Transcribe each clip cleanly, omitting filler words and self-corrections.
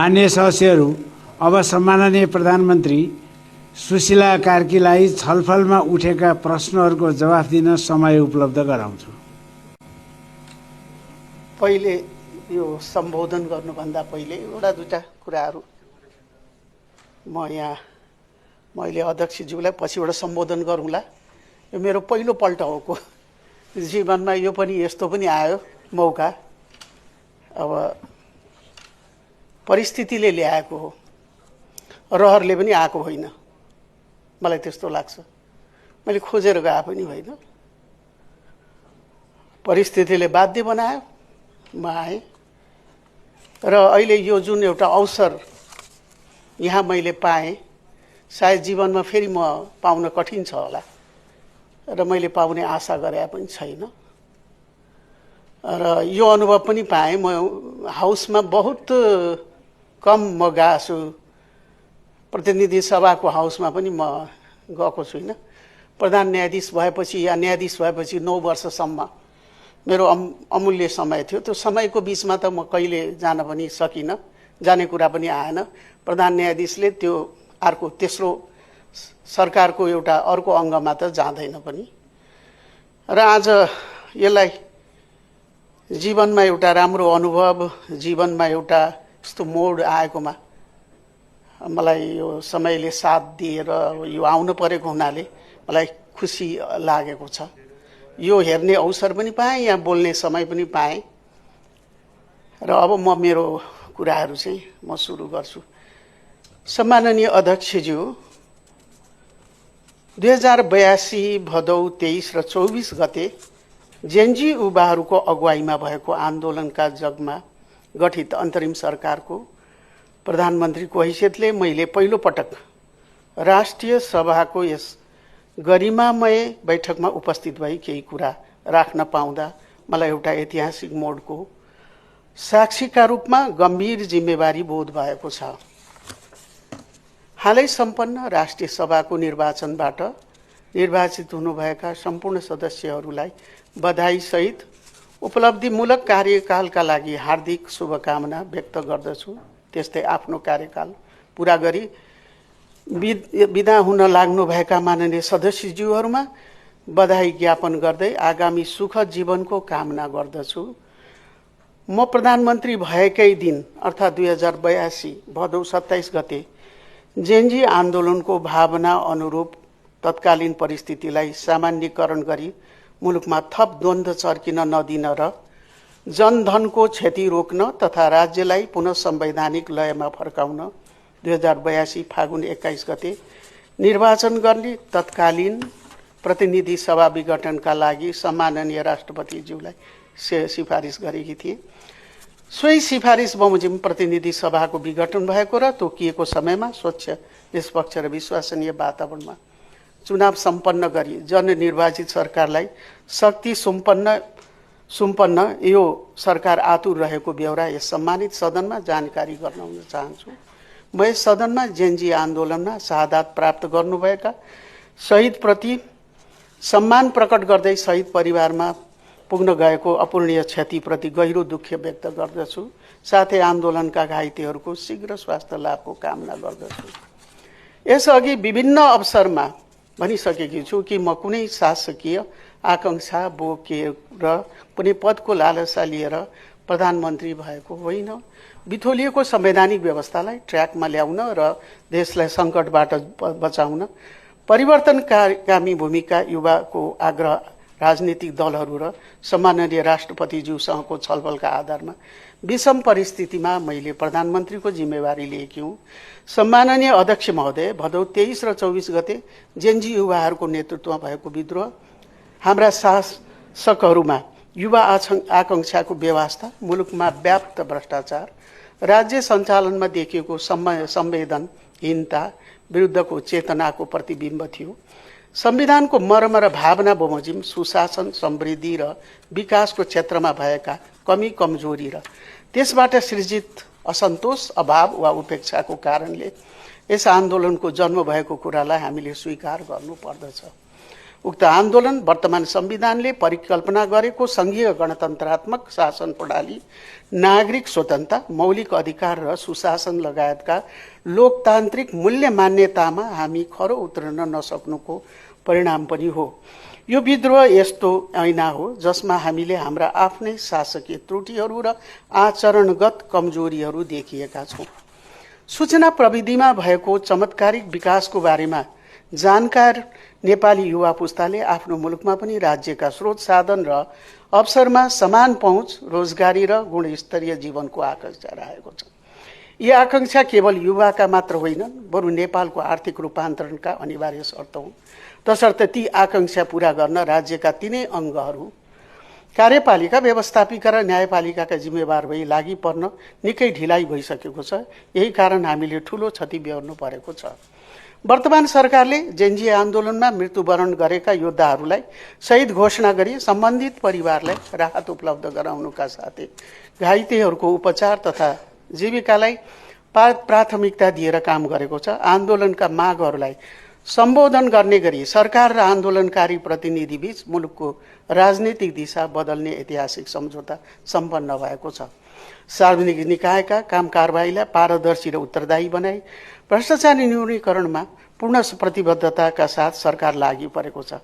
मान्य सदस्यहरू, अब सम्माननीय प्रधानमन्त्री सुशीला कार्कीलाई छलफलमा उठेका प्रश्नहरूको जवाफ दिन समय उपलब्ध गराउँछु। पहिले यो सम्बोधन गर्नुभन्दा पहिले एउटा दुईटा कुराहरू मैले अध्यक्षज्यूलाई पछिबाट सम्बोधन गरौँला। यो मेरो पहिलो पल्ट हो जीवनमा, यो पनि यस्तो पनि आयो मौका। अब परिस्थितिले ल्याएको हो, रहरले पनि आएको होइन, मलाई त्यस्तो लाग्छ। मैले खोजेर गए पनि होइन, परिस्थितिले बाध्य बनायो, म आएँ। र अहिले यो जुन एउटा अवसर यहाँ मैले पाएँ, सायद जीवनमा फेरि म पाउन कठिन छ होला र मैले पाउने आशा गरे पनि छैन। र यो अनुभव पनि पाएँ, म हाउसमा बहुत कम म गएको छु, प्रतिनिधि सभाको हाउसमा पनि म गएको छुइनँ। प्रधान न्यायाधीश भएपछि या न्यायाधीश भएपछि 9 वर्षसम्म मेरो अमूल्य समय थियो। त्यो समयको बिचमा त म कहिले जान पनि सकिनँ, जाने कुरा पनि आएन। प्रधान न्यायाधीशले त्यो अर्को तेस्रो सरकारको एउटा अर्को अङ्गमा त जाँदैन पनि। र आज यसलाई जीवनमा एउटा राम्रो अनुभव, जीवनमा एउटा यस्तो मोड आएकोमा मलाई यो समयले साथ दिएर यो आउनु परेको हुनाले मलाई खुसी लागेको छ। यो हेर्ने अवसर पनि पाएँ, यहाँ बोल्ने समय पनि पाएँ। र अब म मेरो कुराहरू चाहिँ म सुरु गर्छु। सम्माननीय अध्यक्षज्यू, 2082 भदौ 23 र 24 गते जेएनजी युवाहरूको अगुवाईमा भएको आन्दोलनका जगमा गठित अन्तरिम सरकारको प्रधानमन्त्रीको हैसियतले मैले पहिलो पटक राष्ट्रिय सभाको यस गरिमामय बैठकमा उपस्थित भई केही कुरा राख्न पाउँदा मलाई एउटा ऐतिहासिक मोडको साक्षीका रूपमा गम्भीर जिम्मेवारी बोध भएको छ। हालै सम्पन्न राष्ट्रिय सभाको निर्वाचनबाट निर्वाचित हुनुभएका सम्पूर्ण सदस्यहरूलाई बधाई सहित उपलब्धिमूलक कार्यकालका लागि हार्दिक शुभकामना व्यक्त गर्दछु। त्यस्तै आफ्नो कार्यकाल पूरा गरी विदा हुन लाग्नुभएका माननीय सदस्यज्यूहरूमा बधाई ज्ञापन गर्दै आगामी सुखद जीवनको कामना गर्दछु। म प्रधानमन्त्री भएकै दिन अर्थात् 2082 भदौ 27 गते जेएनजी आन्दोलनको भावना अनुरूप तत्कालीन परिस्थितिलाई सामान्यीकरण गरी मुलुकमा थप द्वन्द्व चर्किन नदिन र जनधनको क्षति रोक्न तथा राज्यलाई पुनः संवैधानिक लयमा फर्काउन 2082 फागुन 21 गते निर्वाचन गर्ने तत्कालीन प्रतिनिधि सभा विघटनका लागि सम्माननीय राष्ट्रपतिज्यूलाई सिफारिस गरेकी थिए। सोही सिफारिस बमोजिम प्रतिनिधि सभाको विघटन भएको र तोकिएको समयमा स्वच्छ, निष्पक्ष र विश्वसनीय वातावरणमा चुनाव सम्पन्न गरी जननिर्वाचित सरकारलाई शक्ति सुम्पन्न यो सरकार आतुर रहेको ब्यौरा यस सम्मानित सदनमा जानकारी गराउन चाहन्छु। म यस सदनमा जेएनजी आन्दोलनमा शहादत प्राप्त गर्नुभएका शहीदप्रति सम्मान प्रकट गर्दै शहीद परिवारमा पुग्न गएको अपूर्णीय क्षतिप्रति गहिरो दुःख व्यक्त गर्दछु। साथै आन्दोलनका घाइतेहरूको शीघ्र स्वास्थ्य लाभको कामना गर्दछु। यसअघि विभिन्न अवसरमा भनिसकेकी छु कि म कुनै शासकीय आकांक्षा बोकेर कुनै पदको लालसा लिएर प्रधानमन्त्री भएको होइन। बिथोलिएको संवैधानिक व्यवस्थालाई ट्र्याकमा ल्याउन र देशलाई सङ्कटबाट बचाउन परिवर्तनकामी भूमिका युवाको आग्रह राजनीतिक दलहरू र सम्माननीय राष्ट्रपतिज्यूसँगको छलफलका आधारमा विषम परिस्थितिमा मैले प्रधानमन्त्रीको जिम्मेवारी लिएकी हुँ। सम्माननीय अध्यक्ष महोदय, भदौ 23 र 24 गते जेएनजी युवाहरूको नेतृत्वमा भएको विद्रोह हाम्रा शासकहरूमा युवा आकांक्षाको व्यवस्था, मुलुकमा व्याप्त भ्रष्टाचार, राज्य सञ्चालनमा देखिएको संवेदनहीनता विरुद्धको चेतनाको प्रतिबिम्ब थियो। संविधानको मर्म र भावना बमोजिम सुशासन, समृद्धि र विकासको क्षेत्रमा भएका कमी कमजोरी र त्यसबाट सृजित असन्तोष, अभाव वा उपेक्षाको कारणले यस आन्दोलनको जन्म भएको कुरालाई हामीले स्वीकार गर्नुपर्दछ। उक्त आन्दोलन वर्तमान संविधानले परिकल्पना गरेको संघीय गणतन्त्रात्मक शासन प्रणाली, नागरिक स्वतन्त्रता, मौलिक अधिकार र सुशासन लगायतका लोकतान्त्रिक मूल्य मान्यतामा हामी खरो उत्रन नसक्नुको परिणाम पनि हो। यो विद्रोह यस्तो ऐना हो जसमा हामीले हाम्रा आफ्नै शासकीय त्रुटिहरू र आचरणगत कमजोरीहरू देखिएका छौँ। सूचना प्रविधिमा भएको चमत्कारिक विकासको बारेमा जानकार नेपाली युवा पुस्ताले आफ्नो मुलुकमा पनि राज्यका स्रोत साधन र अवसरमा समान पहुँच, रोजगारी र गुणस्तरीय जीवनको आकांक्षा राखेको छ। यी आकांक्षा केवल युवाका मात्र होइनन्, बरु नेपालको आर्थिक रूपान्तरणका अनिवार्य शर्त हुन्। तसर्थ ती आकांक्षा पूरा गर्न राज्यका तीनै अङ्गहरू कार्यपालिका, व्यवस्थापिका र न्यायपालिकाका जिम्मेवार भई लागि पर्न निकै ढिलाइ भइसकेको छ। यही कारण हामीले ठूलो क्षति बेहोर्नु परेको छ। वर्तमान सरकारले जेनजी आन्दोलनमा मृत्युवरण गरेका योद्धाहरूलाई शहीद घोषणा गरी सम्बन्धित परिवारलाई राहत उपलब्ध गराउनुका साथै घाइतेहरूको उपचार तथा जीविकालाई प्राथमिकता दिएर काम गरेको छ। आन्दोलनका मागहरूलाई सम्बोधन गर्ने गरी सरकार र आन्दोलनकारी प्रतिनिधि बीच मुलुकको राजनीतिक दिशा बदल्ने ऐतिहासिक सम्झौता सम्पन्न भएको छ। सार्वजनिक निकायका काम कारबाहीलाई पारदर्शी र उत्तरदायी बनाई भ्रष्टाचार न्यूनीकरणमा पूर्ण प्रतिबद्धताका साथ सरकार लागि परेको छ।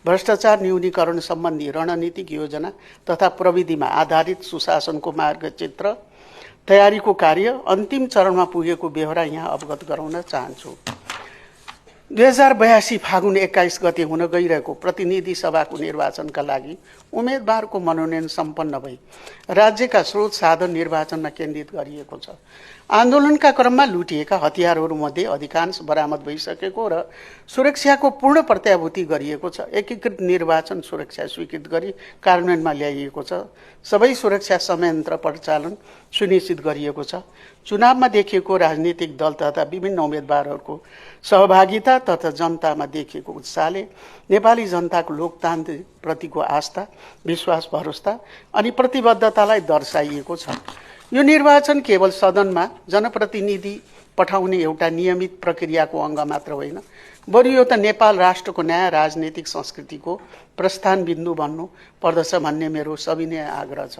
भ्रष्टाचार न्यूनीकरण सम्बन्धी रणनीतिक योजना तथा प्रविधिमा आधारित सुशासनको मार्गचित्र तयारीको कार्य अन्तिम चरणमा पुगेको बेहोरा यहाँ अवगत गराउन चाहन्छु। 2082 फागुन 21 गते हुन गइरहेको प्रतिनिधि सभाको निर्वाचनका लागि उम्मेदवारको मनोनयन सम्पन्न भई राज्यका स्रोत साधन निर्वाचनमा केन्द्रित गरिएको छ। आन्दोलनका क्रममा लुटिएका हतियारहरूमध्ये अधिकांश बरामद भइसकेको र सुरक्षाको पूर्ण प्रत्याभूति गरिएको छ। एकीकृत निर्वाचन सुरक्षा स्वीकृत गरी कार्यान्वयनमा ल्याइएको छ। सबै सुरक्षा संयन्त्र परिचालन सुनिश्चित गरिएको छ। चुनावमा देखिएको राजनीतिक दल तथा विभिन्न उम्मेदवारहरूको सहभागिता तथा जनतामा देखिएको उत्साहले नेपाली जनताको लोकतान्त्रिक प्रतिको आस्था, विश्वास, भरोसा अनि प्रतिबद्धतालाई दर्शाइएको छ। यो निर्वाचन केवल सदनमा जनप्रतिनिधि पठाउने एउटा नियमित प्रक्रियाको अङ्ग मात्र होइन, बरु यो त नेपाल राष्ट्रको नयाँ राजनीतिक संस्कृतिको प्रस्थान बिन्दु बन्नु पर्दछ भन्ने मेरो सविनय आग्रह छ।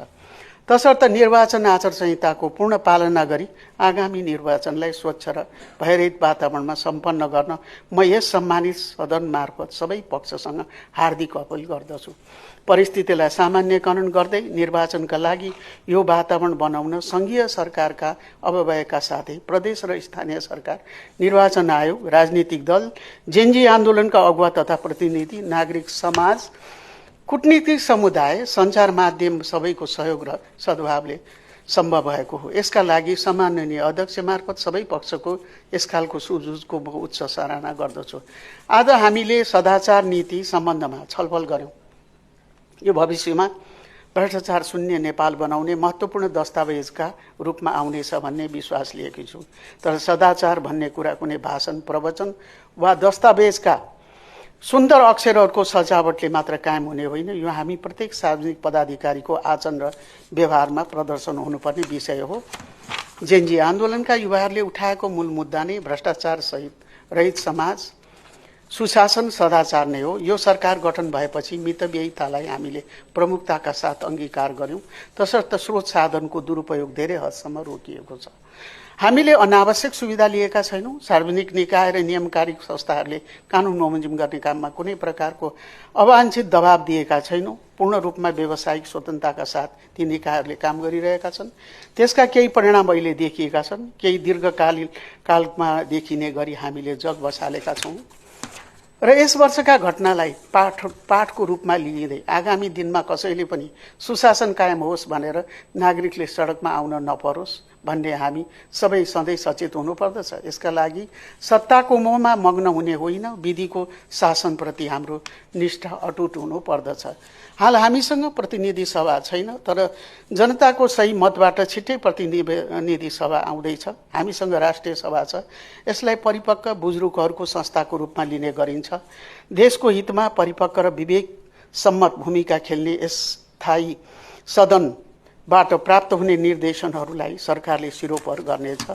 तसर्थ निर्वाचन आचार संहिताको पूर्ण पालना गरी आगामी निर्वाचनलाई स्वच्छ र भयरहित वातावरणमा सम्पन्न गर्न म यस सम्मानित सदन मार्फत सबै पक्षसँग हार्दिक अपील गर्दछु। परिस्थितिलाई सामान्यकरण गर्दै निर्वाचनका लागि यो वातावरण बनाउन संघीय सरकारका अव्ययका साथै प्रदेश र स्थानीय सरकार, निर्वाचन आयोग, राजनीतिक दल, जेनजी आन्दोलनका अगुवा तथा प्रतिनिधि, नागरिक समाज, कूटनीतिक समुदाय, सञ्चार माध्यम सबैको सहयोग र सद्भावले सम्भव भएको हो। यसका लागि सम्माननीय अध्यक्ष मार्फत सबै पक्षको यसखालको सुझुजको म उच्च सराहना गर्दछु। आज हामीले सदाचार नीति सम्बन्धमा छलफल गर्यौं। यो भविष्यमा भ्रष्टाचार शून्य नेपाल बनाउने महत्त्वपूर्ण दस्तावेजका रूपमा आउनेछ भन्ने विश्वास लिएकी छु। तर सदाचार भन्ने कुरा कुनै भाषण, प्रवचन वा दस्तावेजका सुन्दर अक्षरहरूको सजावटले मात्र कायम हुने होइन। यो हामी प्रत्येक सार्वजनिक पदाधिकारीको आचरण र व्यवहारमा प्रदर्शन हुनुपर्ने विषय हो। जेनजी आन्दोलनका युवाहरूले उठाएको मूल मुद्दा नै भ्रष्टाचार सहित रहित समाज, सुशासन, सदाचार नै हो। यो सरकार गठन भएपछि मितव्ययितालाई हामीले प्रमुखताका साथ अंगीकार गर्यौं। तसर्थ स्रोत साधनको दुरुपयोग धेरै हदसम्म रोकिएको छ। हामीले अनावश्यक सुविधा लिएका छैनौं। सार्वजनिक निकाय र नियमकारी संस्थाहरूले कानून बमोजिम गर्ने काममा कुनै प्रकारको अवांछित दबाव दिएका छैनौं। पूर्ण रूपमा व्यावसायिक स्वतन्त्रताका साथ ती निकायहरूले काम गरिरहेका छन्। त्यसका केही परिणाम अहिले देखिएका छन्, केही दीर्घकालमा देखिने गरी हामीले जग बसालेका छौं र यस वर्षका घटनालाई पाठको रूपमा लिँदै आगामी दिनमा कसैले पनि सुशासन कायम होस् भनेर नागरिकले सडकमा आउन नपरोस् भन्ने हामी सबै सधैँ सचेत हुनुपर्दछ। यसका लागि सत्ताको मोहमा मग्न हुने होइन, विधिको शासनप्रति हाम्रो निष्ठा अटुट हुनु पर्दछ। हाल हामीसँग प्रतिनिधि सभा छैन, तर जनताको सही मतबाट छिट्टै प्रतिनिधि सभा आउँदैछ। हामीसँग राष्ट्रिय सभा छ। यसलाई परिपक्व बुजुर्गहरूको संस्थाको रूपमा लिने गरिन्छ। देशको हितमा परिपक्व र विवेक सम्मत भूमिका खेल्ने यस स्थायी सदनबाट प्राप्त हुने निर्देशनहरूलाई सरकारले सिरोपर गर्नेछ।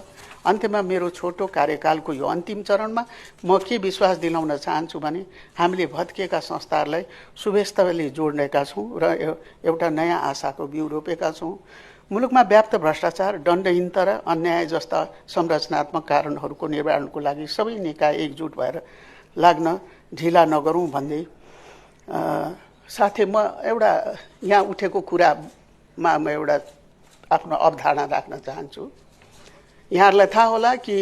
अन्त्यमा मेरो छोटो कार्यकालको यो अन्तिम चरणमा म के विश्वास दिलाउन चाहन्छु भने हामीले भत्किएका संस्थाहरूलाई सुव्यवस्थाले जोड्नेका छौँ र एउटा नयाँ आशाको बिउ रोपेका छौँ। मुलुकमा व्याप्त भ्रष्टाचार, दण्डहीनता र अन्याय जस्ता संरचनात्मक कारणहरूको निवारणको लागि सबै निकाय एकजुट भएर लाग्न ढिला नगरौँ भन्दै साथै म एउटा यहाँ उठेको कुरामा म एउटा आफ्नो अवधारणा राख्न चाहन्छु। यहाँहरूलाई थाहा होला कि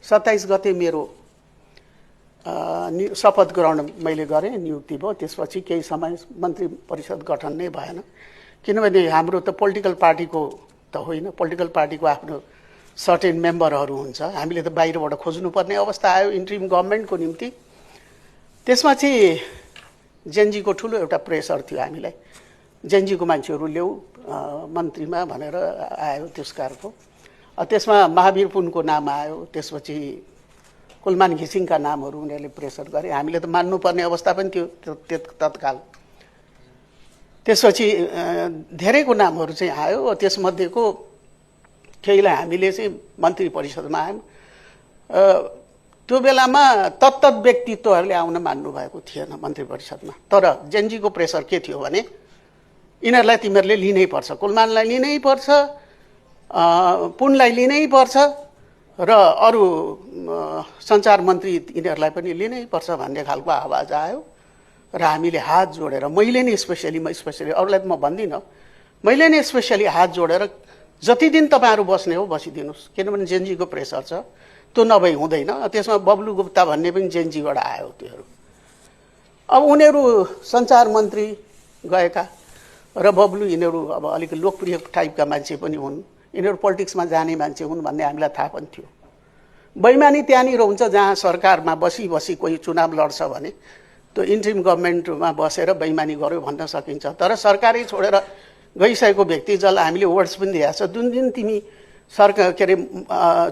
27 गते मेरो शपथ ग्रहण मैले गरेँ, नियुक्ति भयो। त्यसपछि केही समय मन्त्री परिषद गठन नै भएन, किनभने हाम्रो त पोलिटिकल पार्टीको त होइन, पोलिटिकल पार्टीको आफ्नो सर्टेन मेम्बरहरू हुन्छ, हामीले त बाहिरबाट खोज्नुपर्ने अवस्था आयो इन्ट्रिम गभर्मेन्टको निम्ति। त्यसमा चाहिँ जेएनजीको ठुलो एउटा प्रेसर थियो हामीलाई, जेएनजीको मान्छेहरू ल्याऊ मन्त्रीमा भनेर आयो त्यसकारको। त्यसमा महावीर पुनको नाम आयो, त्यसपछि कुलमान घिसिङका नामहरू उनीहरूले प्रेसर गरे, हामीले त मान्नुपर्ने अवस्था पनि थियो तत्काल। त्यसपछि धेरैको नामहरू चाहिँ आयो, त्यसमध्येको केहीलाई हामीले चाहिँ मन्त्री परिषदमा आयौँ। त्यो बेलामा तत्त व्यक्तित्वहरूले आउन मान्नुभएको थिएन मन्त्री परिषदमा, तर जेएनजीको प्रेसर के थियो भने यिनीहरूलाई तिमीहरूले लिनै पर्छ, कुलमानलाई लिनै पर्छ, पुनलाई लिनै पर्छ र अरू सञ्चार मन्त्री यिनीहरूलाई पनि लिनै पर्छ भन्ने खालको आवाज आयो। र हामीले हात जोडेर, मैले नै स्पेसली अरूलाई त म भन्दिनँ, मैले नै स्पेसली हात जोडेर जति दिन तपाईँहरू बस्ने हो बसिदिनुहोस्, किनभने जेएनजीको प्रेसर छ, त्यो नभई हुँदैन। त्यसमा बब्लु गुप्ता भन्ने पनि जेएनजीबाट आयो त्योहरू। अब उनीहरू सञ्चार मन्त्री गएका र बब्लु यिनीहरू अब अलिक लोकप्रिय टाइपका मान्छे पनि हुन्, यिनीहरू पोलिटिक्समा जाने मान्छे हुन् भन्ने हामीलाई थाहा पनि थियो। बैमानी त्यहाँनिर हुन्छ जहाँ सरकारमा बसी बसी कोही चुनाव लड्छ भने त्यो इन्ट्रिम गभर्मेन्टमा बसेर बैमानी गर्यो भन्न सकिन्छ। तर सरकारै छोडेर गइसकेको व्यक्ति जसलाई हामीले वर्ड्स पनि दिएको छ, जुन दिन तिमी सरकार के अरे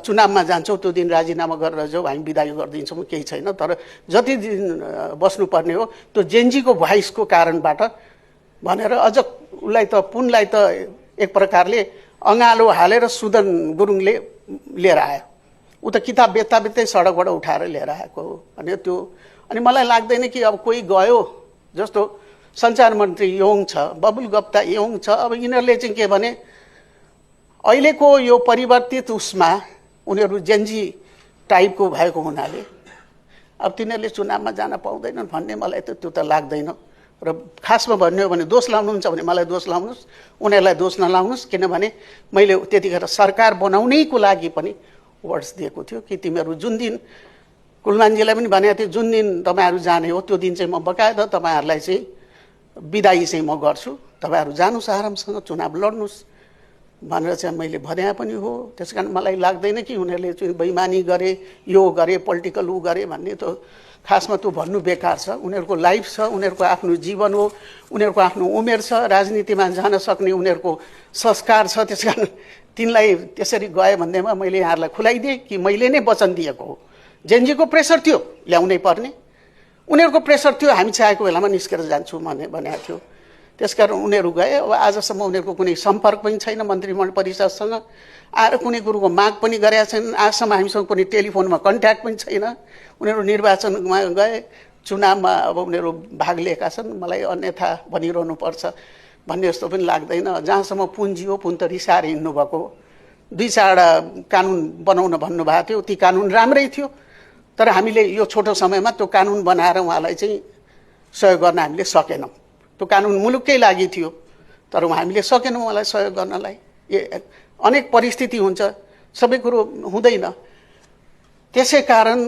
चुनावमा जान्छौ त्यो दिन राजीनामा गरेर जाऊ, हामी बिदाई गरिदिन्छौँ, केही छैन। तर जति दिन बस्नुपर्ने हो त्यो जेएनजीको भोइसको कारणबाट भनेर अझ उसलाई त पुनलाई त एक प्रकारले अँगालो हालेर सुदन गुरुङले लिएर आयो, ऊ त किताब बेच्दा बेच्दै सडकबाट उठाएर लिएर आएको हो भने त्यो। अनि मलाई लाग्दैन कि अब कोही गयो, जस्तो सञ्चार मन्त्री योङ छ, बबुल गुप्ता योङ छ, अब यिनीहरूले चाहिँ के भने अहिलेको यो परिवर्तित उसमा उनीहरू जेएनजी टाइपको भएको हुनाले अब तिनीहरूले चुनावमा जान पाउँदैनन् भन्ने मलाई त त्यो त लाग्दैन। र खासमा भन्ने हो भने दोष लाउनुहुन्छ भने मलाई दोष लाउनुहोस्, उनीहरूलाई दोष नलाउनुहोस्, किनभने मैले त्यतिखेर सरकार बनाउनैको लागि पनि वर्ड्स दिएको थियो कि तिमीहरू जुन दिन, कुलमानजीलाई पनि भनेको थियो जुन दिन तपाईँहरू जाने हो त्यो दिन चाहिँ म बकायदा तपाईँहरूलाई चाहिँ बिदाई चाहिँ म गर्छु, तपाईँहरू जानुहोस् आरामसँग चुनाव लड्नुहोस् भनेर चाहिँ मैले भने पनि हो। त्यस कारण मलाई लाग्दैन कि उनीहरूले चाहिँ बैमानी गरे, यो गरे, पोलिटिकल ऊ गरे भन्ने त खासमा त्यो भन्नु बेकार छ। उनीहरूको लाइफ छ, उनीहरूको आफ्नो जीवन हो, उनीहरूको आफ्नो उमेर छ, राजनीतिमा जान सक्ने उनीहरूको संस्कार छ। त्यस कारण तिनलाई त्यसरी गए भन्दैमा मैले यहाँहरूलाई खुलाइदिएँ कि मैले नै वचन दिएको हो। जेएनजीको प्रेसर थियो, ल्याउनै पर्ने, उनीहरूको प्रेसर थियो, हामी चाहेको बेलामा निस्केर जान्छौँ भनेको थियो। त्यसकारण उनीहरू गए। अब आजसम्म उनीहरूको कुनै सम्पर्क पनि छैन मन्त्रीमण्डल परिषदसँग, आएर कुनै कुरोको माग पनि गरेका छैनन्। आजसम्म हामीसँग कुनै टेलिफोनमा कन्ट्याक्ट पनि छैन। उनीहरू निर्वाचनमा गए, चुनावमा अब उनीहरू भाग लिएका छन्, मलाई अन्यथा भनिरहनु पर्छ भन्ने जस्तो पनि लाग्दैन। जहाँसम्म पुन्जी हो, पुन त रिसाएर हिँड्नुभएको, 2-4वटा कानुन बनाउन भन्नुभएको थियो, ती कानुन राम्रै थियो, तर हामीले यो छोटो समयमा त्यो कानुन बनाएर उहाँलाई चाहिँ सहयोग गर्न हामीले सकेनौँ। त्यो कानुन मुलुककै लागि थियो, तर हामीले सकेनौँ उहाँलाई सहयोग गर्नलाई। अनेक परिस्थिति हुन्छ, सबै कुरो हुँदैन। त्यसै कारण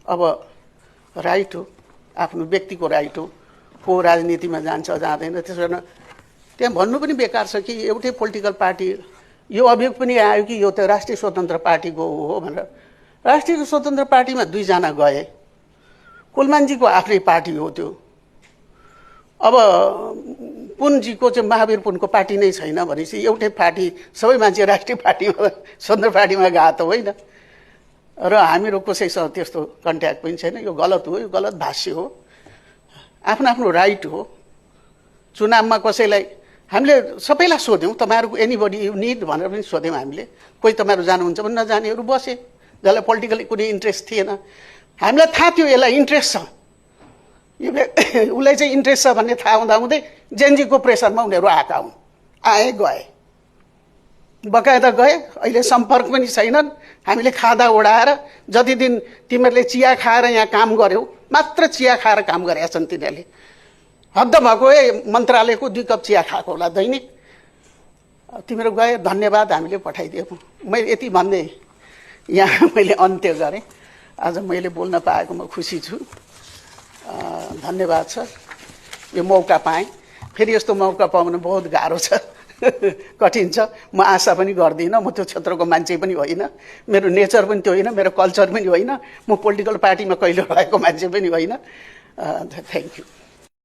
अब राइट हो, आफ्नो व्यक्तिको राइट हो, को राजनीतिमा जान्छ जाँदैन। त्यस कारण त्यहाँ भन्नु पनि बेकार छ कि एउटै पोलिटिकल पार्टी, यो अभियोग पनि आयो कि यो त राष्ट्रिय स्वतन्त्र पार्टीको हो भनेर। राष्ट्रिय स्वतन्त्र पार्टीमा 2 जना गए, कुलमानजीको आफ्नै पार्टी हो त्यो। अब पुनजीको चाहिँ महावीर पुनको पार्टी नै छैन भनेपछि एउटै पार्टी, सबै मान्छे राष्ट्रिय पार्टीमा स्वतन्त्र पार्टीमा गए त होइन। र हामीहरू कसैसँग त्यस्तो कन्ट्याक्ट पनि छैन। यो गलत हो, यो गलत भाष्य हो। आफ्नो आफ्नो राइट हो। चुनावमा कसैलाई हामीले सबैलाई सोध्यौँ, तपाईँहरूको एनीबडी यु निड भनेर पनि सोध्यौँ हामीले। कोही तपाईँहरू जानुहुन्छ भने नजानेहरू बसे, जसलाई पोलिटिकली कुनै इन्ट्रेस्ट थिएन। हामीलाई थाहा थियो यसलाई इन्ट्रेस्ट छ, यो उसलाई चाहिँ इन्ट्रेस्ट छ भन्ने थाहा हुँदाहुँदै जेएनजीको प्रेसरमा उनीहरू आएका हुन्, आए गए, बकायदा गए। अहिले सम्पर्क पनि छैनन्। हामीले खादा ओढाएर जति दिन तिमीहरूले चिया खाएर यहाँ काम गर्यौ, मात्र चिया खाएर काम गरेका छन् तिनीहरूले। हद्द भएको मन्त्रालयको 2 कप चिया खाएको होला दैनिक। तिमीहरू गए, धन्यवाद, हामीले पठाइदियौँ। मैले यति भन्दै यहाँ मैले अन्त्य गरेँ। आज मैले बोल्न पाएकोमा खुसी छु। धन्यवाद छ, यो मौका पाएँ। फेरि यस्तो मौका पाउनु बहुत गाह्रो छ, कठिन छ। म आशा पनि गर्दिनँ, म त्यो क्षेत्रको मान्छे पनि होइन, मेरो नेचर पनि त्यो होइन, मेरो कल्चर पनि होइन, म पोलिटिकल पार्टीमा कहिले रहेको मान्छे पनि होइन। Thank you.